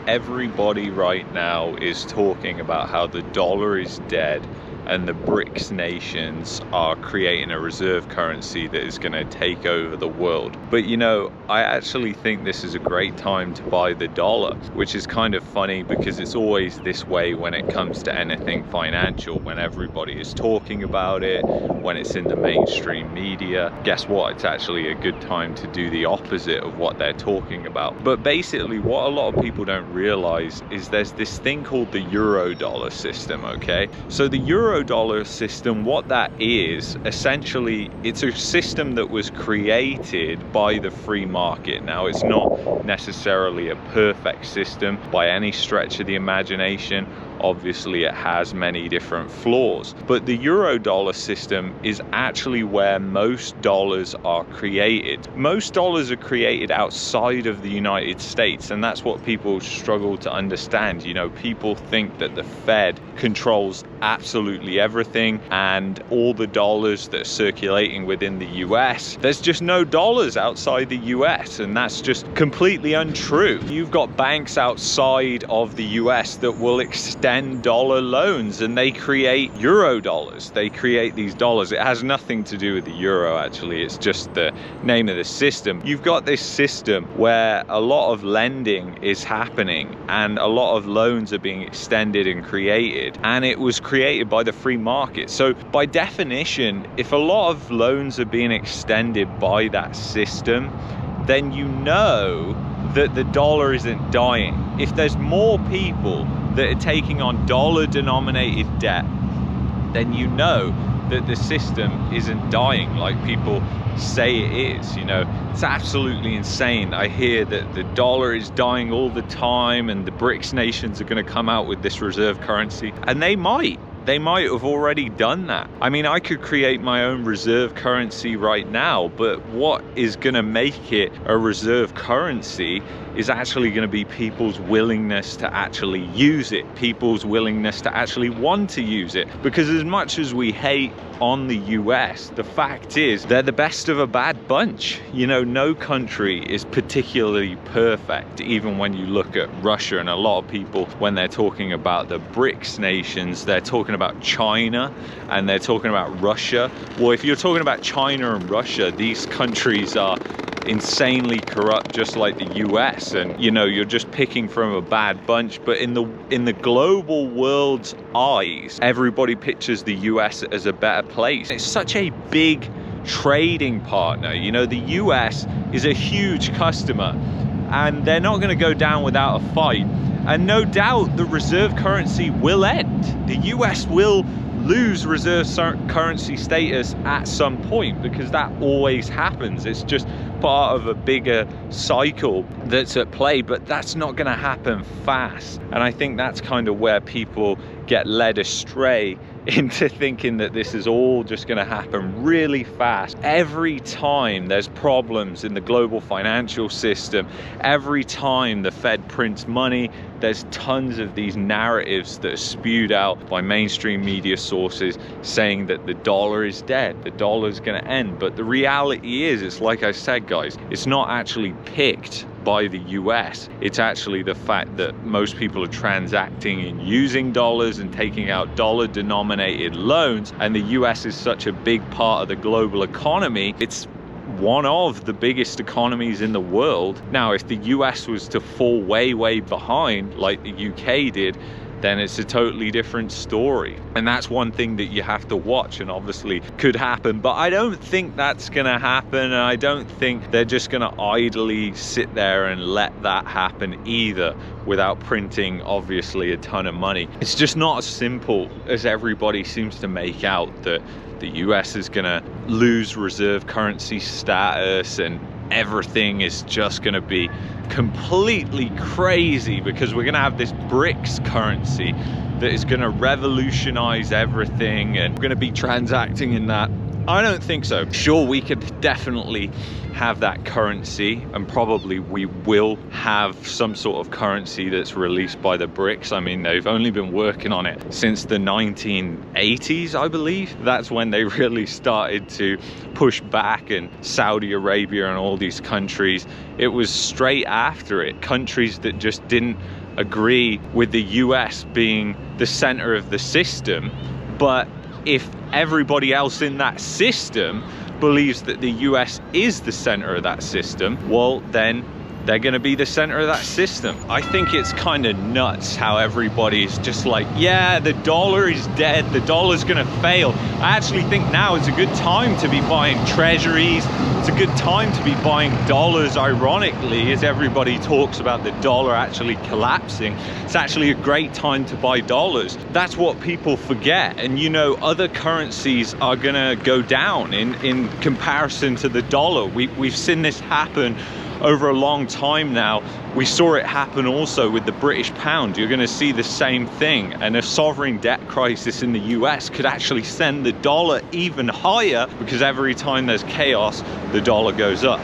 everybody right now is talking about how the dollar is dead and the BRICS nations are creating a reserve currency that is going to take over the world. But you know, I actually think this is a great time to buy the dollar, which is kind of funny because it's always this way when it comes to anything financial. When everybody is talking about it, when it's in the mainstream media, guess what? It's actually a good time to do the opposite of what they're talking about. But basically what a lot of people don't realize is there's this thing called the euro dollar system, okay? So the euro dollar system, what that is, essentially, it's a system that was created by the free market. Now, it's not necessarily a perfect system by any stretch of the imagination. Obviously, it has many different flaws, but the euro dollar system is actually where most dollars are created. Most dollars are created outside of the United States, and that's what people struggle to understand. You know, people think that the Fed controls absolutely everything and all the dollars that are circulating within the US. There's just no dollars outside the US, and that's just completely untrue. You've got banks outside of the US that will extend dollar loans, and they create euro dollars. They create these dollars. It has nothing to do with the euro, actually. It's just the name of the system. You've got this system where a lot of lending is happening and a lot of loans are being extended and created, and it was created by the free market. So by definition, if a lot of loans are being extended by that system, then you know that the dollar isn't dying. If there's more people that are taking on dollar denominated debt, then you know that the system isn't dying like people say it is. You know, it's absolutely insane. I hear that the dollar is dying all the time and the BRICS nations are going to come out with this reserve currency, and they might have already done that. I mean, I could create my own reserve currency right now, but what is going to make it a reserve currency is actually going to be people's willingness to actually use it, people's willingness to actually want to use it. Because as much as we hate on the US, the fact is they're the best of a bad bunch. You know, no country is particularly perfect, even when you look at Russia. And a lot of people, when they're talking about the BRICS nations, they're talking about China and they're talking about Russia. Well, if you're talking about China and Russia, these countries are insanely corrupt, just like the US, and you know, you're just picking from a bad bunch. But in the global world's eyes, everybody pictures the US as a better place. It's such a big trading partner. You know, the US is a huge customer and they're not going to go down without a fight. And no doubt the reserve currency will end. The US will lose reserve currency status at some point, because that always happens. It's just part of a bigger cycle that's at play, but that's not going to happen fast. And I think that's kind of where people get led astray into thinking that this is all just going to happen really fast. Every time there's problems in the global financial system, every time the Fed prints money, there's tons of these narratives that are spewed out by mainstream media sources saying that the dollar is dead, the dollar is going to end. But the reality is, it's like I said, guys, it's not actually picked by the US. It's actually the fact that most people are transacting and using dollars and taking out dollar denominated loans, and the US is such a big part of the global economy. It's one of the biggest economies in the world. Now, if the US was to fall way behind like the UK did, then it's a totally different story. And that's one thing that you have to watch, and obviously could happen. But I don't think that's gonna happen, and I don't think they're just gonna idly sit there and let that happen either, without printing obviously a ton of money. It's just not as simple as everybody seems to make out, that the US is gonna lose reserve currency status and everything is just going to be completely crazy, because we're going to have this BRICS currency that is going to revolutionize everything and we're going to be transacting in that. I don't think so. Sure, we could definitely have that currency, and probably we will have some sort of currency that's released by the BRICS. I mean, they've only been working on it since the 1980s, I believe. That's when they really started to push back, and Saudi Arabia and all these countries, it was straight after it. Countries that just didn't agree with the US being the center of the system, but if everybody else in that system believes that the US is the center of that system, well, then they're going to be the center of that system. I think it's kind of nuts how everybody's just like, yeah, the dollar is dead, the dollar's going to fail. I actually think now is a good time to be buying treasuries. It's a good time to be buying dollars, ironically, as everybody talks about the dollar actually collapsing. It's actually a great time to buy dollars. That's what people forget. And you know, other currencies are going to go down in comparison to the dollar. We've seen this happen over a long time now. We saw it happen also with the British pound. You're going to see the same thing, and a sovereign debt crisis in the US could actually send the dollar even higher, because every time there's chaos, the dollar goes up.